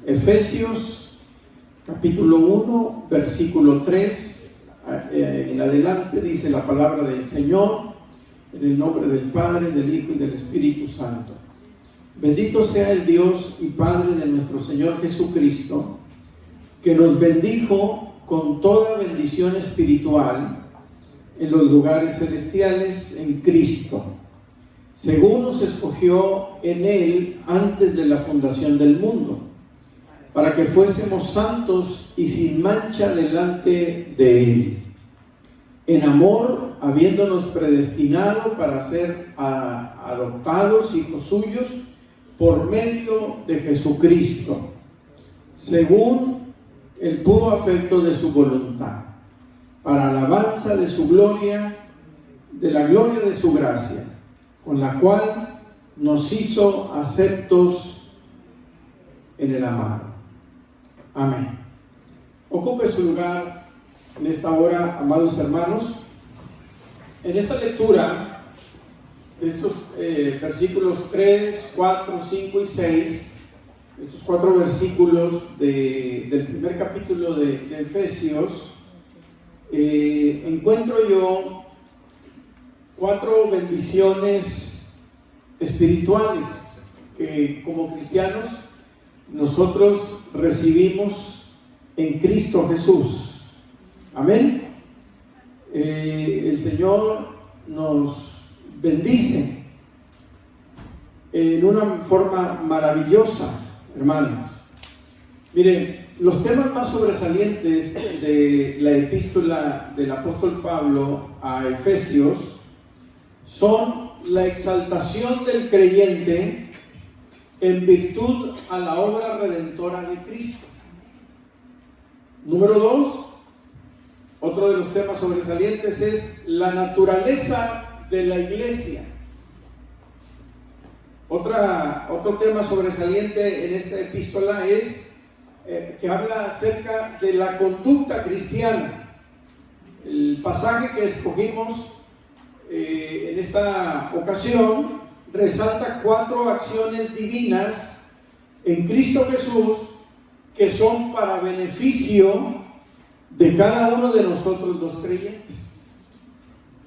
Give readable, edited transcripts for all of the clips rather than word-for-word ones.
Efesios capítulo 1, versículo 3 en adelante dice la palabra del Señor, en el nombre del Padre, del Hijo y del Espíritu Santo. Bendito sea el Dios y Padre de nuestro Señor Jesucristo, que nos bendijo con toda bendición espiritual en los lugares celestiales en Cristo, según nos escogió en Él antes de la fundación del mundo, para que fuésemos santos y sin mancha delante de Él, en amor, habiéndonos predestinado para ser adoptados hijos suyos por medio de Jesucristo, según el puro afecto de su voluntad, para alabanza de su gloria, de la gloria de su gracia, con la cual nos hizo aceptos en el amado. Amén. Ocupe su lugar en esta hora, amados hermanos. En esta lectura de estos versículos 3, 4, 5 y 6, estos 4 versículos del primer capítulo de Efesios, encuentro yo 4 bendiciones espirituales que como cristianos nosotros recibimos en Cristo Jesús. Amén. El Señor nos bendice en una forma maravillosa, hermanos. Miren, los temas más sobresalientes de la epístola del apóstol Pablo a Efesios son la exaltación del creyente en virtud a la obra redentora de Cristo. Número 2, otro de los temas sobresalientes es la naturaleza de la iglesia. Otro tema sobresaliente en esta epístola es que habla acerca de la conducta cristiana. El pasaje que escogimos en esta ocasión resalta 4 acciones divinas en Cristo Jesús que son para beneficio de cada uno de nosotros los creyentes.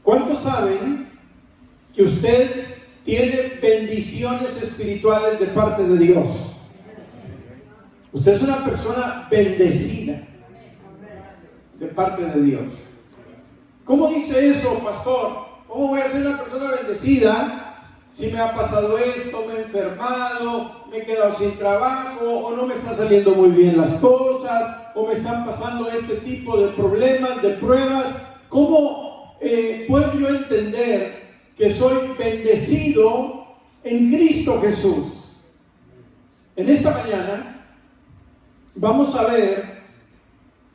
¿Cuántos saben que usted tiene bendiciones espirituales de parte de Dios? Usted es una persona bendecida de parte de Dios. ¿Cómo dice eso, pastor? ¿Cómo voy a ser una persona bendecida si me ha pasado esto, me he enfermado, me he quedado sin trabajo, o no me están saliendo muy bien las cosas, o me están pasando este tipo de problemas, de pruebas? ¿Cómo puedo yo entender que soy bendecido en Cristo Jesús? En esta mañana vamos a ver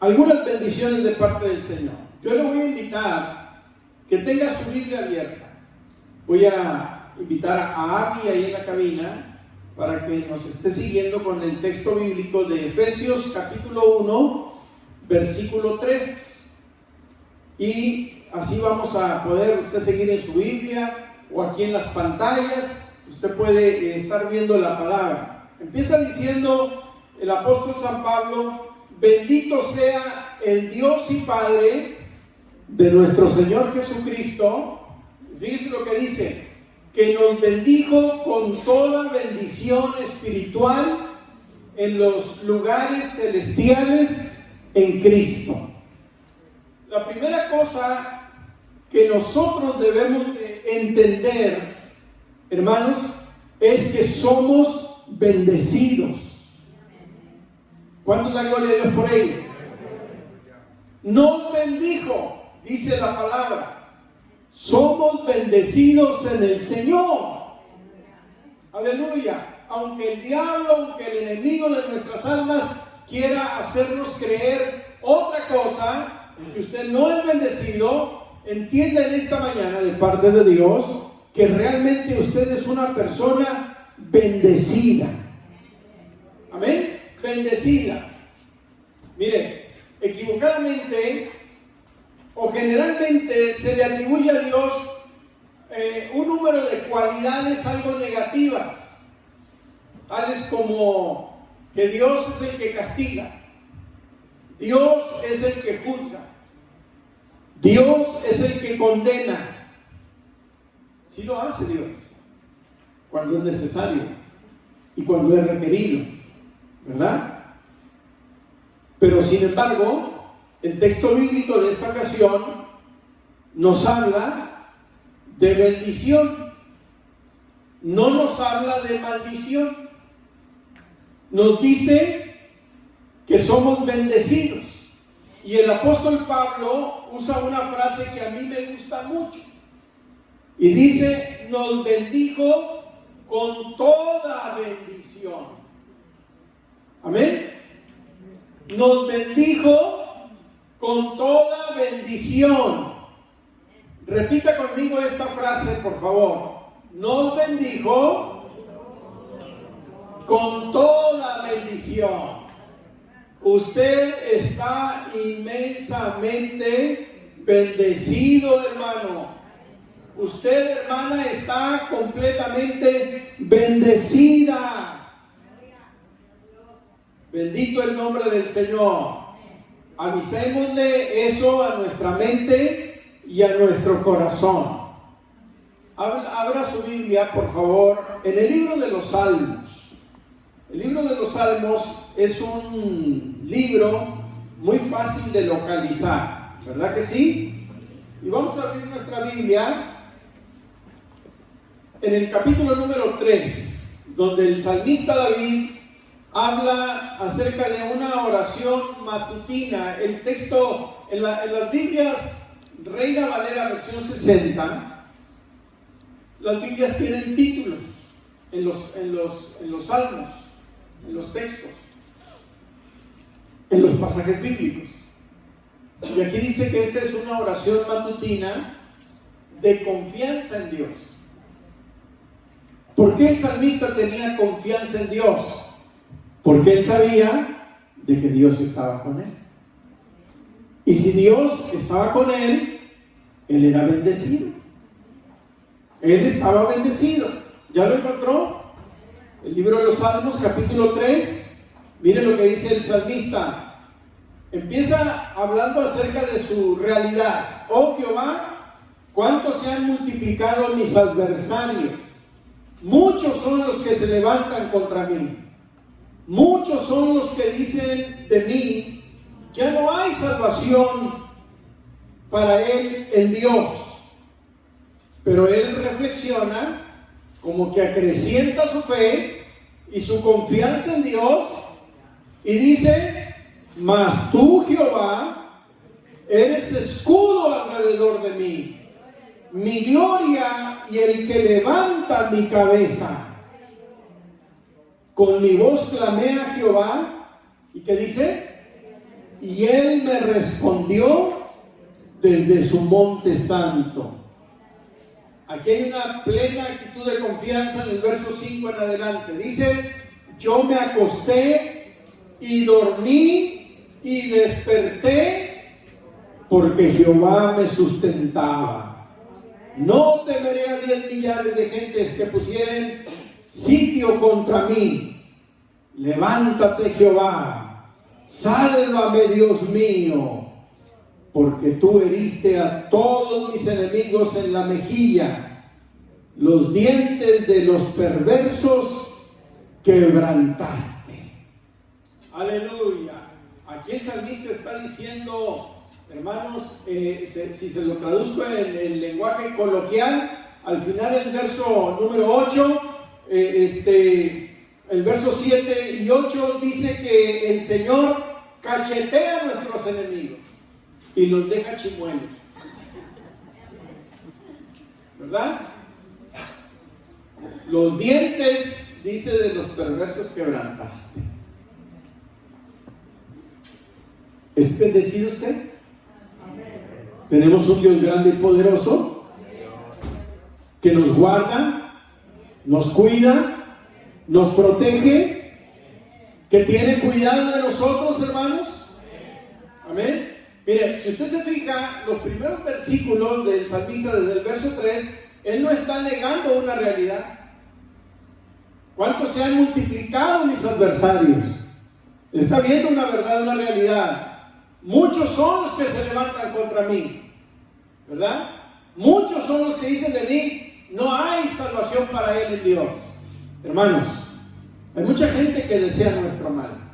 algunas bendiciones de parte del Señor. Yo le voy a invitar que tenga su Biblia abierta. Voy a invitar a Abby ahí en la cabina para que nos esté siguiendo con el texto bíblico de Efesios capítulo 1, versículo 3. Y así vamos a poder usted seguir en su Biblia o aquí en las pantallas. Usted puede estar viendo la palabra. Empieza diciendo el apóstol San Pablo: bendito sea el Dios y Padre de nuestro Señor Jesucristo. Fíjese lo que dice: que nos bendijo con toda bendición espiritual en los lugares celestiales en Cristo. La primera cosa que nosotros debemos de entender, hermanos, es que somos bendecidos. ¿Cuánto da gloria a Dios por ello? Nos bendijo, dice la palabra. Somos bendecidos en el Señor. Aleluya. Aunque el diablo, aunque el enemigo de nuestras almas quiera hacernos creer otra cosa, que usted no es bendecido, entienda en esta mañana de parte de Dios que realmente usted es una persona bendecida. Amén. Bendecida. Mire, equivocadamente o generalmente se le atribuye a Dios un número de cualidades algo negativas, tales como que Dios es el que castiga, Dios es el que juzga, Dios es el que condena. Sí lo hace Dios, cuando es necesario y cuando es requerido, ¿verdad? Pero sin embargo, el texto bíblico de esta ocasión nos habla de bendición, no nos habla de maldición. Nos dice que somos bendecidos. Y el apóstol Pablo usa una frase que a mí me gusta mucho. Y dice, nos bendijo con toda bendición. Amén. Nos bendijo con toda bendición. Repita conmigo esta frase, por favor. Nos bendijo con toda bendición. Usted está inmensamente bendecido, hermano. Usted, hermana, está completamente bendecida. Bendito el nombre del Señor. Avisémosle eso a nuestra mente y a nuestro corazón. Abra su Biblia, por favor, en el libro de los Salmos. El libro de los Salmos es un libro muy fácil de localizar, ¿verdad que sí? Y vamos a abrir nuestra Biblia en el capítulo número 3, donde el salmista David habla acerca de una oración matutina. El texto en las Biblias Reina Valera versión 60, las Biblias tienen títulos en los salmos, en los textos, en los pasajes bíblicos. Y aquí dice que esta es una oración matutina de confianza en Dios. ¿Por qué el salmista tenía confianza en Dios? Porque él sabía de que Dios estaba con él. Y si Dios estaba con él, él era bendecido. Él estaba bendecido. ¿Ya lo encontró? El libro de los Salmos, capítulo 3. Miren lo que dice el salmista. Empieza hablando acerca de su realidad. Oh Jehová, cuánto se han multiplicado mis adversarios. Muchos son los que se levantan contra mí. Muchos son los que dicen de mí, ya no hay salvación para él en Dios. Pero él reflexiona, como que acrecienta su fe y su confianza en Dios, y dice, mas tú, Jehová, eres escudo alrededor de mí, mi gloria y el que levanta mi cabeza. Con mi voz clamé a Jehová, ¿y qué dice? Y él me respondió desde su monte santo. Aquí hay una plena actitud de confianza en el verso 5 en adelante. Dice, yo me acosté y dormí y desperté porque Jehová me sustentaba. No temeré a 10 millares de gentes que pusieren sitio contra mí. Levántate, Jehová, sálvame, Dios mío, porque tú heriste a todos mis enemigos en la mejilla, los dientes de los perversos quebrantaste. Aleluya. Aquí el salmista está diciendo, hermanos, si se lo traduzco en el lenguaje coloquial, al final el verso número 8, el verso 7 y 8 dice que el Señor cachetea a nuestros enemigos y los deja chimuelos, ¿verdad? Los dientes, dice, de los perversos quebrantaste. ¿Es bendecido usted? Tenemos un Dios grande y poderoso que nos guarda, nos cuida, nos protege, que tiene cuidado de nosotros, hermanos. Amén. Mire, si usted se fija, los primeros versículos del salmista, desde el verso 3, él no está negando una realidad. ¿Cuántos se han multiplicado mis adversarios? Está viendo una verdad, una realidad. Muchos son los que se levantan contra mí, ¿verdad? Muchos son los que dicen de mí, no hay salvación para él en Dios. Hermanos, hay mucha gente que desea nuestro mal,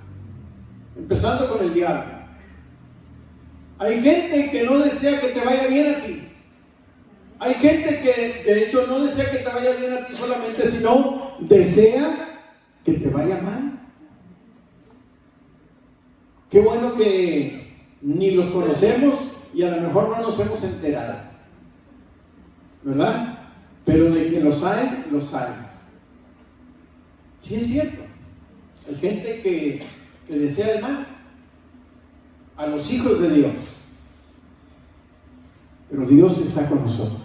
empezando con el diablo. Hay gente que no desea que te vaya bien a ti. Hay gente que de hecho no desea que te vaya bien a ti solamente, sino desea que te vaya mal. Qué bueno que ni los conocemos y a lo mejor no nos hemos enterado, ¿verdad? Pero de que los hay, los hay. Sí es cierto. Hay gente que desea el mal a los hijos de Dios. Pero Dios está con nosotros.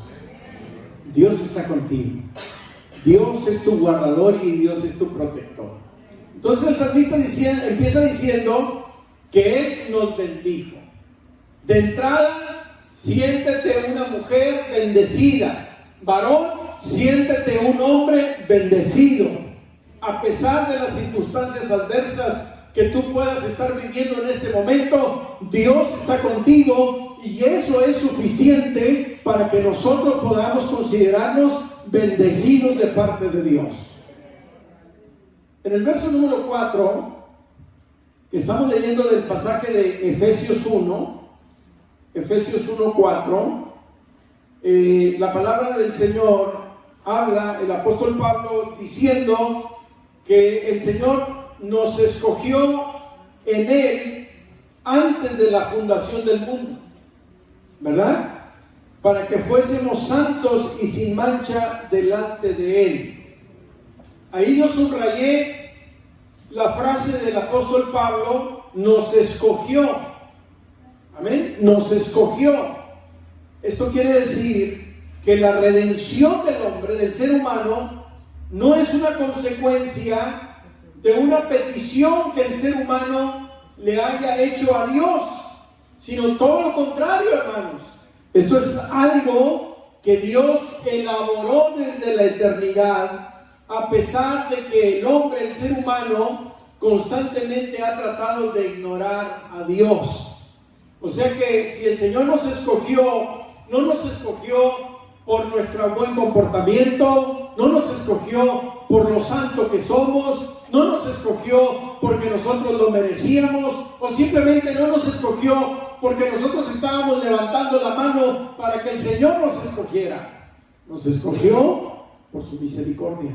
Dios está contigo. Dios es tu guardador y Dios es tu protector. Entonces el salmista empieza diciendo que Él nos bendijo. De entrada, siéntete una mujer bendecida. Varón, siéntete un hombre bendecido. A pesar de las circunstancias adversas que tú puedas estar viviendo en este momento, Dios está contigo y eso es suficiente para que nosotros podamos considerarnos bendecidos de parte de Dios. En el verso número 4, que estamos leyendo del pasaje de Efesios 1:4, la palabra del Señor habla, el apóstol Pablo, diciendo que el Señor nos escogió en Él antes de la fundación del mundo, ¿verdad? Para que fuésemos santos y sin mancha delante de Él. Ahí yo subrayé la frase del apóstol Pablo, nos escogió. Amén, nos escogió. Esto quiere decir que la redención del hombre, del ser humano, no es una consecuencia de una petición que el ser humano le haya hecho a Dios, sino todo lo contrario, hermanos. Esto es algo que Dios elaboró desde la eternidad, a pesar de que el hombre, el ser humano, constantemente ha tratado de ignorar a Dios. O sea que si el Señor nos escogió, no nos escogió por nuestro buen comportamiento, no nos escogió por lo santo que somos, no nos escogió porque nosotros lo merecíamos, o simplemente no nos escogió porque nosotros estábamos levantando la mano para que el Señor nos escogiera. Nos escogió por su misericordia.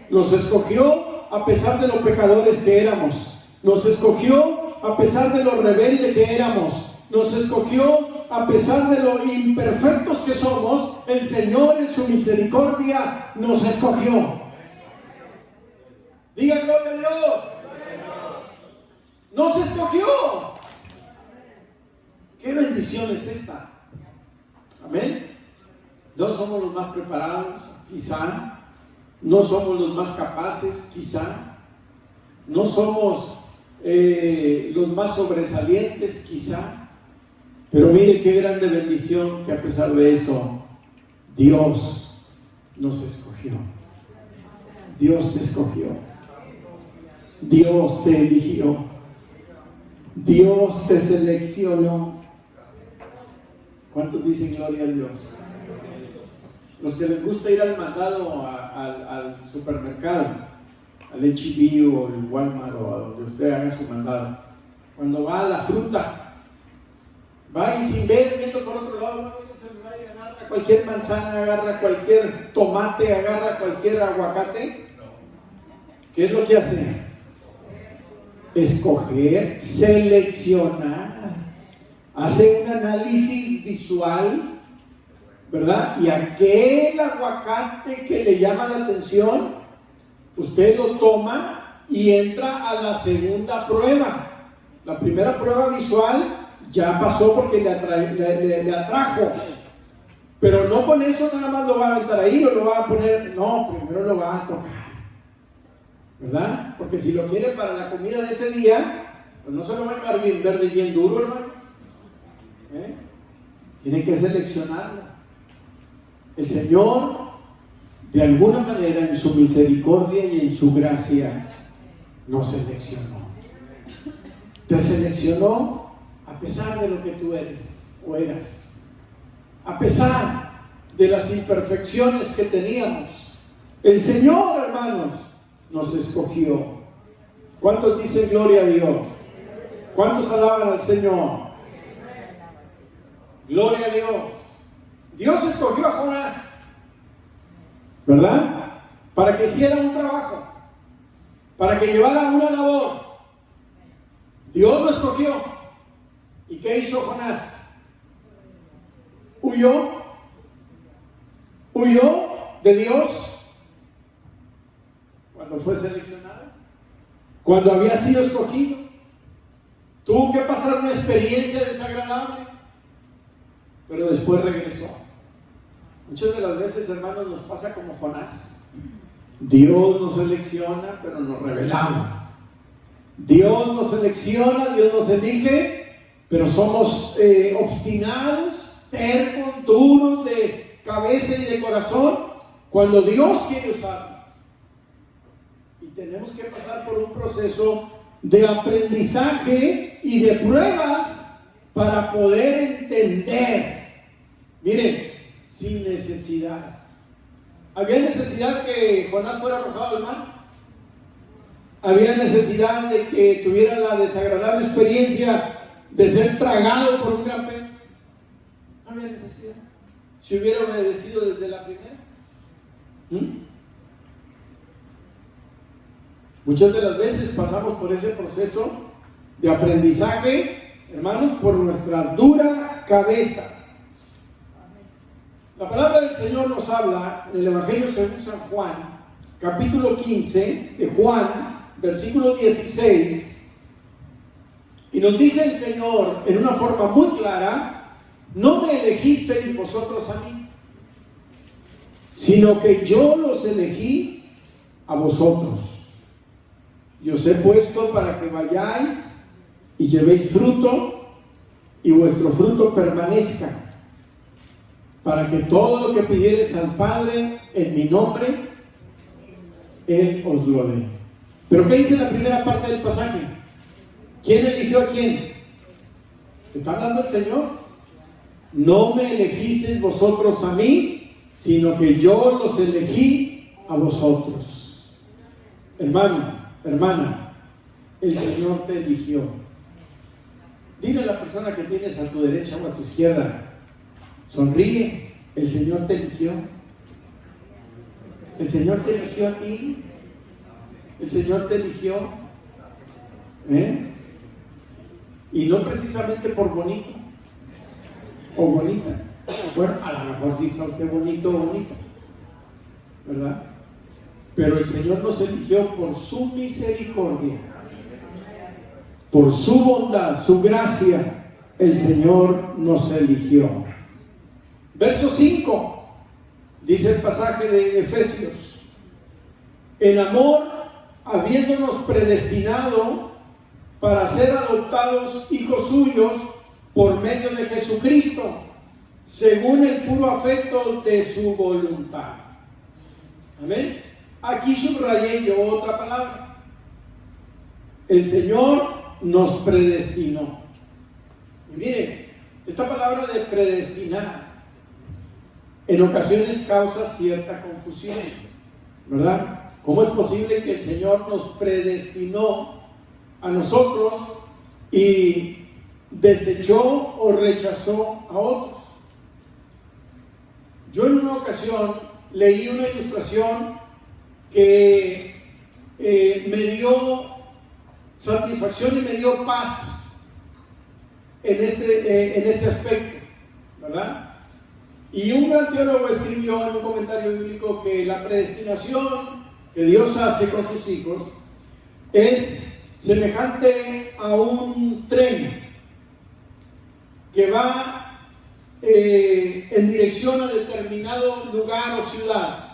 Nos escogió a pesar de los pecadores que éramos. Nos escogió a pesar de lo rebelde que éramos. Nos escogió a pesar de lo imperfectos que somos. El Señor en su misericordia nos escogió. Diga gloria a Dios. Nos escogió. ¿Qué bendición es esta? Amén. No somos los más preparados, quizá. No somos los más capaces, quizá. No somos los más sobresalientes, quizá. Pero mire qué grande bendición que a pesar de eso, Dios nos escogió. Dios te escogió. Dios te eligió. Dios te seleccionó. ¿Cuántos dicen gloria a Dios? Los que les gusta ir al mandado, al supermercado, al H-E-B o el Walmart o a donde usted haga su mandado, cuando va a la fruta, va y sin ver, viendo por otro lado, agarra cualquier manzana, agarra cualquier tomate, agarra cualquier aguacate. ¿Qué es lo que hace? Escoger, seleccionar. Hace un análisis visual, ¿verdad? Y aquel aguacate que le llama la atención, usted lo toma y entra a la segunda prueba. La primera prueba visual ya pasó porque le atrajo. Pero no con eso nada más lo va a aventar ahí o lo va a poner, no, primero lo va a tocar, ¿verdad? Porque si lo quiere para la comida de ese día, pues no se lo va a llevar bien verde y bien duro, hermano. Tiene que seleccionarlo. El Señor, de alguna manera, en su misericordia y en su gracia, nos seleccionó. te seleccionó a pesar de lo que tú eres o eras, a pesar de las imperfecciones que teníamos. El Señor, hermanos, nos escogió. ¿Cuántos dicen gloria a Dios? ¿Cuántos alaban al Señor? Gloria a Dios. Dios escogió a Jonás, ¿verdad? Para que hiciera un trabajo, para que llevara una labor. Dios lo escogió. ¿Y qué hizo Jonás? Huyó de Dios cuando fue seleccionado, cuando había sido escogido. Tuvo que pasar una experiencia desagradable, pero después regresó. Muchas de las veces, hermanos, nos pasa como Jonás. Dios nos selecciona, pero nos rebelamos. Dios nos selecciona, Dios nos elige, pero somos obstinados, tercos, duros de cabeza y de corazón cuando Dios quiere usarnos. Y tenemos que pasar por un proceso de aprendizaje y de pruebas para poder entender. Miren, sin necesidad. ¿Había necesidad que Jonás fuera arrojado al mar? ¿Había necesidad de que tuviera la desagradable experiencia de ser tragado por un gran pez? No había necesidad. Si hubiera obedecido desde la primera. Muchas de las veces pasamos por ese proceso de aprendizaje, hermanos, por nuestra dura cabeza. La palabra del Señor nos habla en el Evangelio según San Juan, capítulo 15 de Juan, versículo 16, y nos dice el Señor en una forma muy clara: no me elegisteis vosotros a mí, sino que yo los elegí a vosotros. Y os he puesto para que vayáis y llevéis fruto, y vuestro fruto permanezca, para que todo lo que pidiereis al Padre en mi nombre, Él os lo dé. ¿Pero qué dice la primera parte del pasaje? ¿Quién eligió a quién? ¿Está hablando el Señor? No me elegisteis vosotros a mí, sino que yo los elegí a vosotros. Hermano, hermana, el Señor te eligió. Dile a la persona que tienes a tu derecha o a tu izquierda: sonríe, el Señor te eligió. El Señor te eligió a ti. El Señor te eligió. Y no precisamente por bonito o bonita. Bueno, a lo mejor sí está usted bonito o bonita, ¿verdad? Pero el Señor nos eligió por su misericordia, por su bondad, su gracia. El Señor nos eligió. Verso 5, dice el pasaje de Efesios: en amor, habiéndonos predestinado para ser adoptados hijos suyos por medio de Jesucristo, según el puro afecto de su voluntad. Amén. Aquí subrayé yo otra palabra. El Señor nos predestinó. Y miren, esta palabra de predestinar en ocasiones causa cierta confusión, ¿verdad? ¿Cómo es posible que el Señor nos predestinó a nosotros y desechó o rechazó a otros? Yo en una ocasión leí una ilustración que me dio satisfacción y me dio paz en este aspecto, ¿verdad? Y un gran teólogo escribió en un comentario bíblico que la predestinación que Dios hace con sus hijos es semejante a un tren que va en dirección a determinado lugar o ciudad.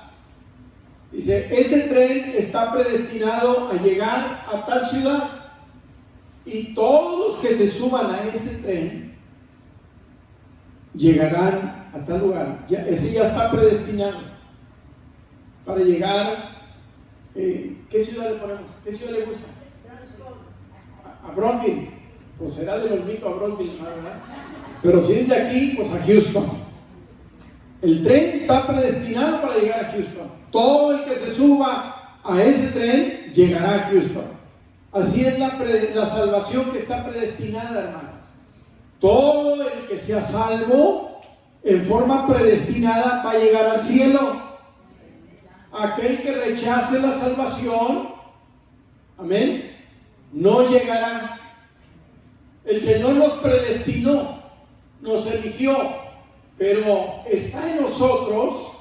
Dice, ese tren está predestinado a llegar a tal ciudad, y todos los que se suban a ese tren llegarán a tal lugar. Ese ya está predestinado para llegar. ¿Qué ciudad le ponemos? ¿Qué ciudad le gusta? A Brooklyn. Pues será de los mitos a Brooklyn, ¿verdad? Pero si es de aquí, pues a Houston. El tren está predestinado para llegar a Houston. Todo el que se suba a ese tren llegará a Houston. Así es la salvación que está predestinada, hermanos. Todo el que sea salvo en forma predestinada va a llegar al cielo. Aquel que rechace la salvación, amén, no llegará. El Señor nos predestinó, nos eligió, pero está en nosotros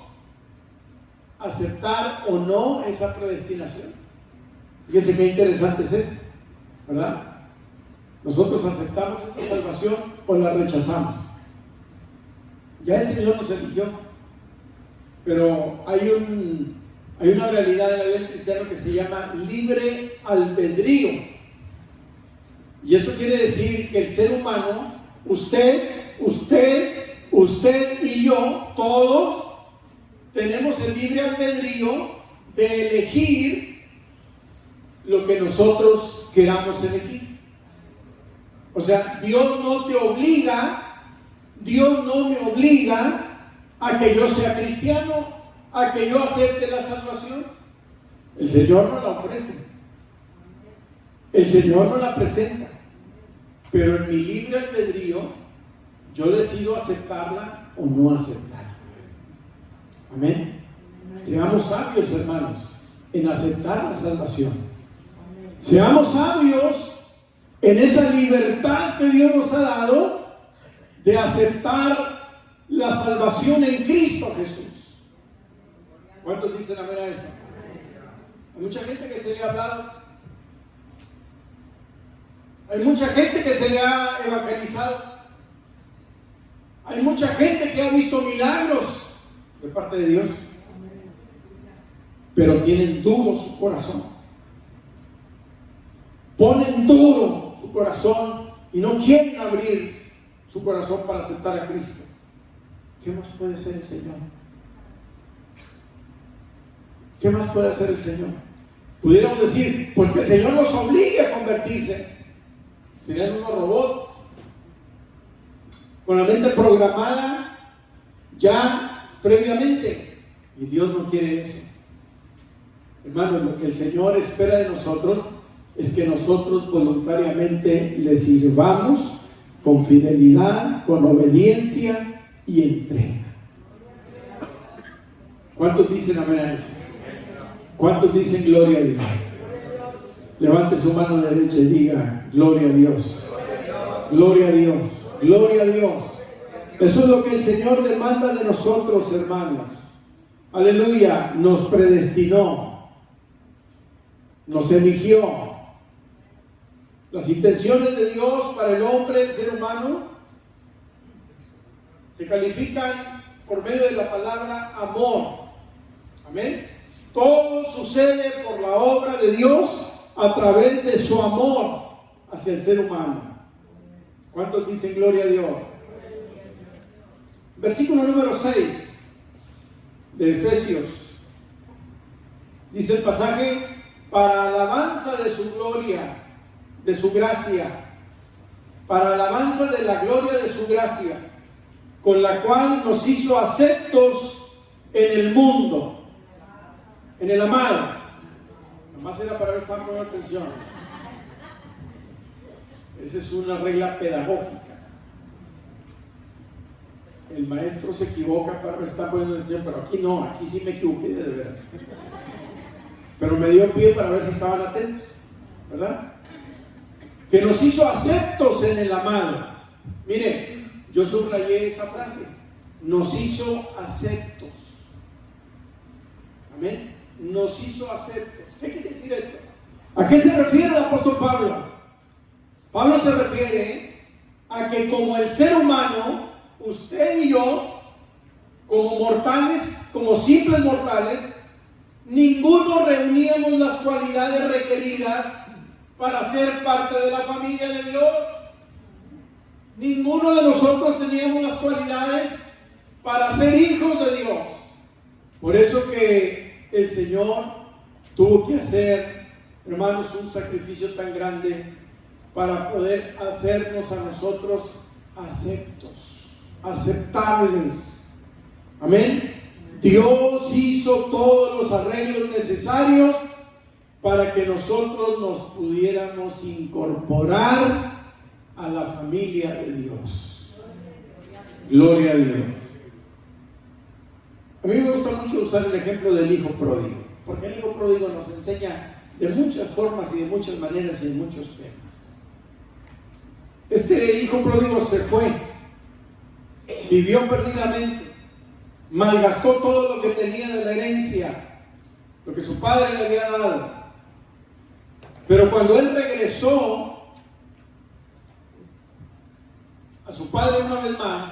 aceptar o no esa predestinación. Fíjense qué interesante es esto, ¿verdad? Nosotros aceptamos esa salvación o la rechazamos. Ya el Señor nos eligió, pero hay una realidad en la vida del cristiano que se llama libre albedrío. Y eso quiere decir que el ser humano, usted y yo, todos tenemos el libre albedrío de elegir lo que nosotros queramos elegir. O sea, Dios no te obliga, Dios no me obliga a que yo sea cristiano, a que yo acepte la salvación. El Señor nos la ofrece, el Señor nos la presenta, pero en mi libre albedrío yo decido aceptarla o no aceptarla. Amén. Seamos sabios, hermanos, en aceptar la salvación. Seamos sabios en esa libertad que Dios nos ha dado de aceptar la salvación en Cristo Jesús. ¿Cuántos dicen amén a eso? Hay mucha gente que se le ha hablado, hay mucha gente que se le ha evangelizado, hay mucha gente que ha visto milagros de parte de Dios, pero tienen duro su corazón, ponen duro su corazón y no quieren abrir su corazón para aceptar a Cristo. ¿Qué más puede hacer el Señor? ¿Qué más puede hacer el Señor? Pudiéramos decir, pues que el Señor nos obligue a convertirse. Serían unos robots con la mente programada ya previamente, y Dios no quiere eso. Hermanos, lo que el Señor espera de nosotros es que nosotros voluntariamente le sirvamos con fidelidad, con obediencia y entrega. ¿Cuántos dicen amén a eso? ¿Cuántos dicen gloria a Dios? Levante su mano derecha y diga gloria a Dios, gloria a Dios, gloria a Dios. Eso es lo que el Señor demanda de nosotros, hermanos. Aleluya. Nos predestinó, nos eligió. Las intenciones de Dios para el hombre, el ser humano, se califican por medio de la palabra amor. Amén. Todo sucede por la obra de Dios a través de su amor hacia el ser humano. ¿Cuántos dicen gloria a Dios? Versículo número 6 de Efesios. Dice el pasaje: para alabanza de su gloria, de su gracia, para alabanza de la gloria de su gracia, con la cual nos hizo aceptos en el mundo, en el amado. Nomás era para ver si estaban poniendo atención. Esa es una regla pedagógica. El maestro se equivoca para ver si está poniendo atención, pero aquí no, aquí sí me equivoqué de veras. Pero me dio pie para ver si estaban atentos, ¿verdad? Que nos hizo aceptos en el amado. Mire, yo subrayé esa frase: nos hizo aceptos. Amén. Nos hizo aceptos. ¿Qué quiere decir esto? ¿A qué se refiere el apóstol Pablo? Pablo se refiere a que como el ser humano, usted y yo, como mortales, como simples mortales, ninguno reuníamos las cualidades requeridas para ser parte de la familia de Dios. Ninguno de nosotros teníamos las cualidades para ser hijos de Dios. Por eso que el Señor tuvo que hacer, hermanos, un sacrificio tan grande para poder hacernos a nosotros aceptos, aceptables. Amén. Dios hizo todos los arreglos necesarios para que nosotros nos pudiéramos incorporar a la familia de Dios. Gloria a Dios. A mí me gusta mucho usar el ejemplo del hijo pródigo, porque el hijo pródigo nos enseña de muchas formas y de muchas maneras y en muchos temas. Este hijo pródigo se fue, vivió perdidamente, malgastó todo lo que tenía de la herencia, lo que su padre le había dado. Pero cuando él regresó a su padre una vez más,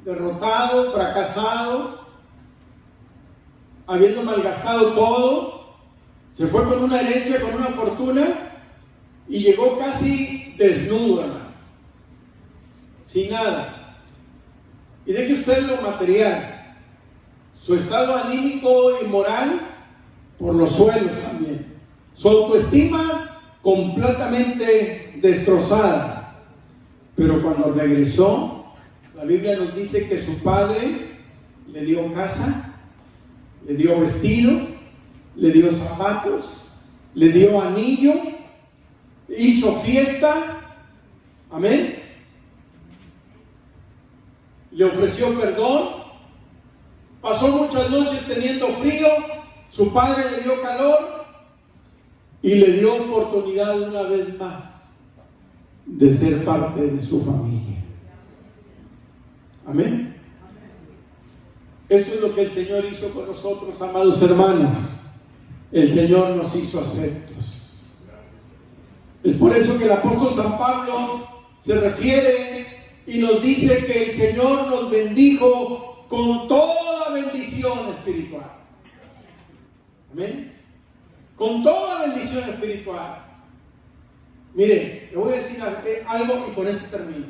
derrotado, fracasado, habiendo malgastado todo, se fue con una herencia, con una fortuna, y llegó casi desnudo, hermano, sin nada. Y deje usted lo material, su estado anímico y moral por los suelos también, su autoestima completamente destrozada. Pero cuando regresó, la Biblia nos dice que su padre le dio casa, le dio vestido, le dio zapatos, le dio anillo, hizo fiesta, amén, le ofreció perdón, pasó muchas noches teniendo frío, su padre le dio calor y le dio oportunidad una vez más de ser parte de su familia. Amén. Eso es lo que el Señor hizo con nosotros, amados hermanos. El Señor nos hizo aceptos. Es por eso que el apóstol San Pablo se refiere y nos dice que el Señor nos bendijo con toda bendición espiritual. Amén. Con toda bendición espiritual. Mire, le voy a decir algo y con esto termino.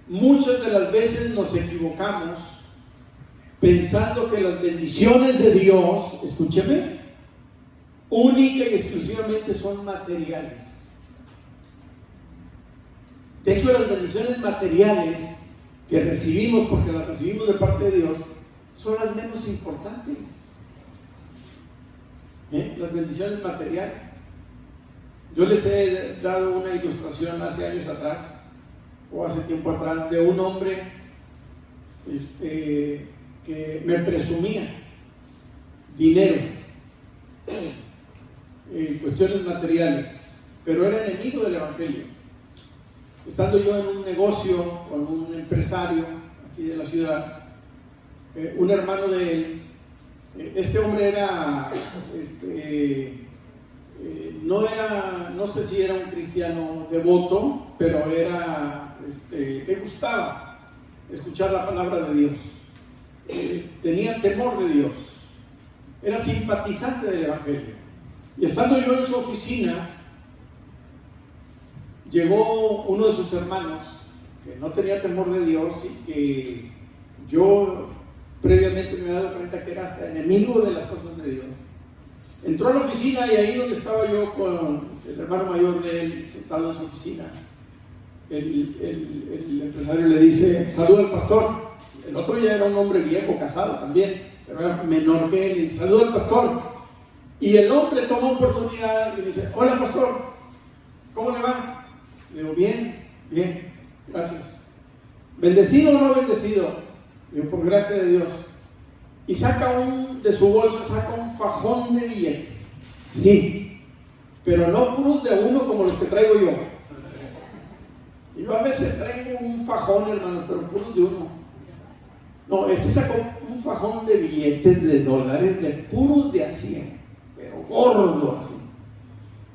Muchas de las veces nos equivocamos pensando que las bendiciones de Dios, escúcheme, única y exclusivamente son materiales. De hecho, las bendiciones materiales que recibimos, porque las recibimos de parte de Dios, son las menos importantes. Las bendiciones materiales. Yo les he dado una ilustración hace años atrás, o hace tiempo atrás, de un hombre que me presumía dinero, cuestiones materiales, pero era enemigo del Evangelio. Estando yo en un negocio con un empresario aquí de la ciudad, un hermano de él, este hombre era, no sé si era un cristiano devoto, pero le gustaba escuchar la palabra de Dios. Tenía temor de Dios, era simpatizante del Evangelio. Y estando yo en su oficina, llegó uno de sus hermanos que no tenía temor de Dios y que yo previamente me había dado cuenta que era hasta enemigo de las cosas de Dios. Entró a la oficina y ahí donde estaba yo con el hermano mayor de él sentado en su oficina, el empresario le dice: saluda al pastor. El otro ya era un hombre viejo, casado también, pero era menor que él, y dice: saluda al pastor. Y el hombre tomó oportunidad y dice: hola pastor, ¿cómo le va? Le digo: bien, gracias. ¿Bendecido o no bendecido? Le digo: por gracia de Dios. Y de su bolsa saca un fajón de billetes. Sí, pero no puros de uno como los que traigo yo. Y yo a veces traigo un fajón, hermanos, pero puros de uno. No, sacó un fajón de billetes de dólares, de puros de a 100, pero gordo así.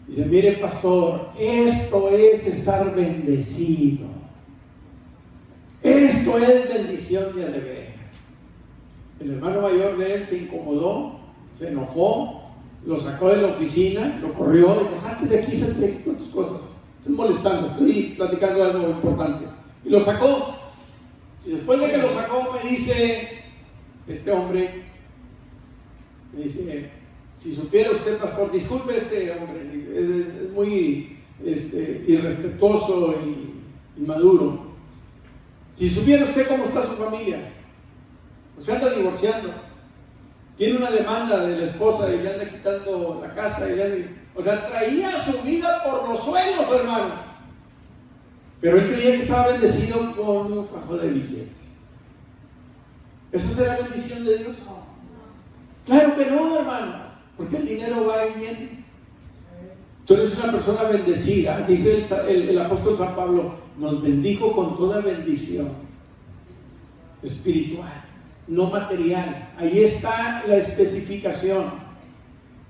Dice: mire pastor, esto es estar bendecido. Esto es bendición de veras. El hermano mayor de él se incomodó, se enojó, lo sacó de la oficina, lo corrió, dijo: salte de aquí con tus cosas, estás molestando, estoy platicando algo importante. Y lo sacó. Y después de que lo sacó, me dice este hombre, me dice: si supiera usted, pastor, disculpe, este hombre es muy irrespetuoso y inmaduro. Si supiera usted cómo está su familia, pues se anda divorciando, tiene una demanda de la esposa y le anda quitando la casa, traía su vida por los suelos, hermano. Pero él creía que estaba bendecido con un fajo de billetes. ¿Esa será la bendición de Dios? Claro que no, hermano, porque el dinero va y viene. Tú eres una persona bendecida. Dice el apóstol San Pablo, nos bendijo con toda bendición espiritual, no material. Ahí está la especificación.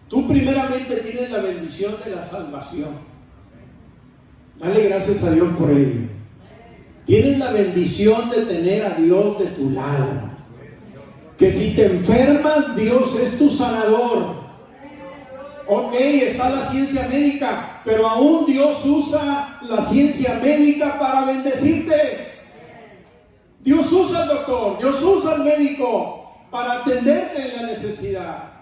Tú primeramente tienes la bendición de la salvación. Dale gracias a Dios por ello. Tienes la bendición de tener a Dios de tu lado. Que si te enfermas, Dios es tu sanador. Ok, está la ciencia médica, pero aún Dios usa la ciencia médica para bendecirte. Dios usa al doctor, Dios usa al médico para atenderte en la necesidad.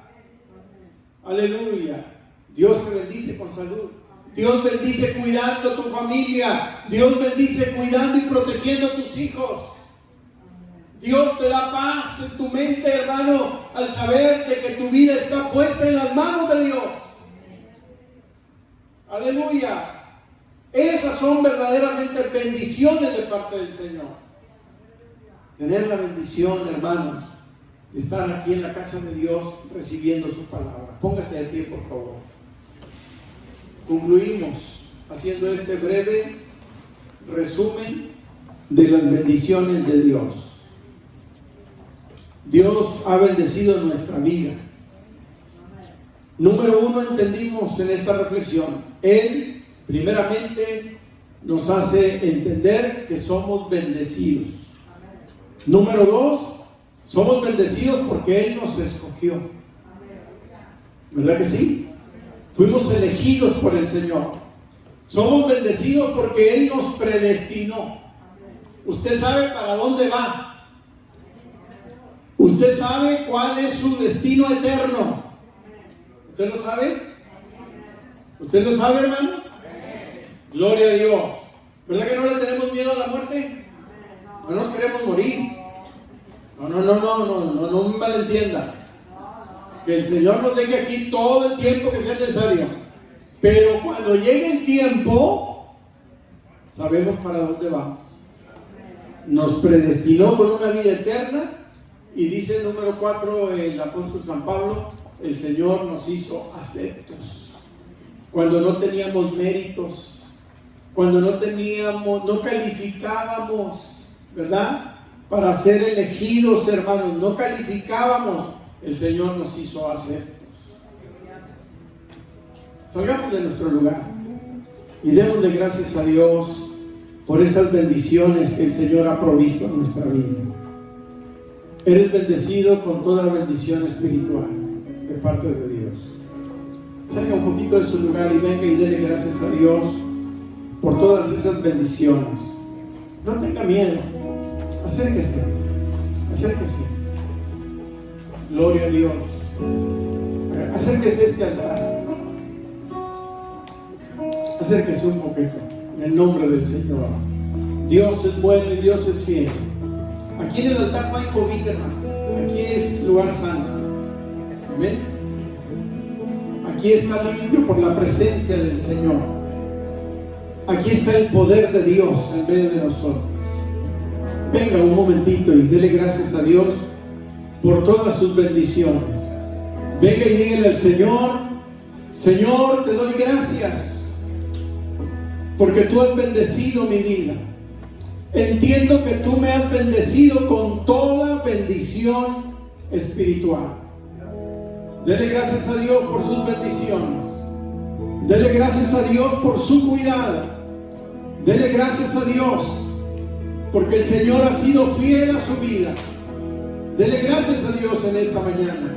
Aleluya. Dios te bendice con salud. Dios bendice cuidando a tu familia. Dios bendice cuidando y protegiendo a tus hijos. Dios te da paz en tu mente, hermano, al saber de que tu vida está puesta en las manos de Dios. Aleluya. Esas son verdaderamente bendiciones de parte del Señor. Tener la bendición, hermanos, de estar aquí en la casa de Dios recibiendo su palabra. Póngase de pie, por favor. Concluimos haciendo este breve resumen de las bendiciones de Dios. Dios ha bendecido nuestra vida. Número uno, entendimos en esta reflexión, Él primeramente nos hace entender que somos bendecidos. Número dos, somos bendecidos porque Él nos escogió. ¿Verdad que sí? Fuimos elegidos por el Señor. Somos bendecidos porque Él nos predestinó. Usted sabe para dónde va. Usted sabe cuál es su destino eterno. ¿Usted lo sabe? ¿Usted lo sabe, hermano? Gloria a Dios. ¿Verdad que no le tenemos miedo a la muerte? No nos queremos morir. No me malentienda. Que el Señor nos deje aquí todo el tiempo que sea necesario. Pero cuando llegue el tiempo, sabemos para dónde vamos. Nos predestinó con una vida eterna. Y dice el número 4, el apóstol San Pablo, el Señor nos hizo aceptos. Cuando no teníamos méritos, cuando no calificábamos, ¿verdad? Para ser elegidos, hermanos, no calificábamos, el Señor nos hizo aceptos. Salgamos de nuestro lugar y démosle gracias a Dios por estas bendiciones que el Señor ha provisto en nuestra vida. Eres bendecido con toda bendición espiritual de parte de Dios. Salga un poquito de su lugar y venga y dele gracias a Dios por todas esas bendiciones. No tenga miedo. Acérquese. Gloria a Dios. Acérquese a este altar. Acérquese un poquito en el nombre del Señor. Dios es bueno y Dios es fiel. Aquí en el altar no hay COVID, hermano. Aquí es lugar santo. Amén. Aquí está limpio por la presencia del Señor. Aquí está el poder de Dios en medio de nosotros. Venga un momentito y dele gracias a Dios por todas sus bendiciones. Venga y dígale al Señor: Señor, te doy gracias porque tú has bendecido mi vida. Entiendo que tú me has bendecido con toda bendición espiritual. Dele gracias a Dios por sus bendiciones. Dele gracias a Dios por su cuidado. Dele gracias a Dios porque el Señor ha sido fiel a su vida. Dele gracias a Dios en esta mañana.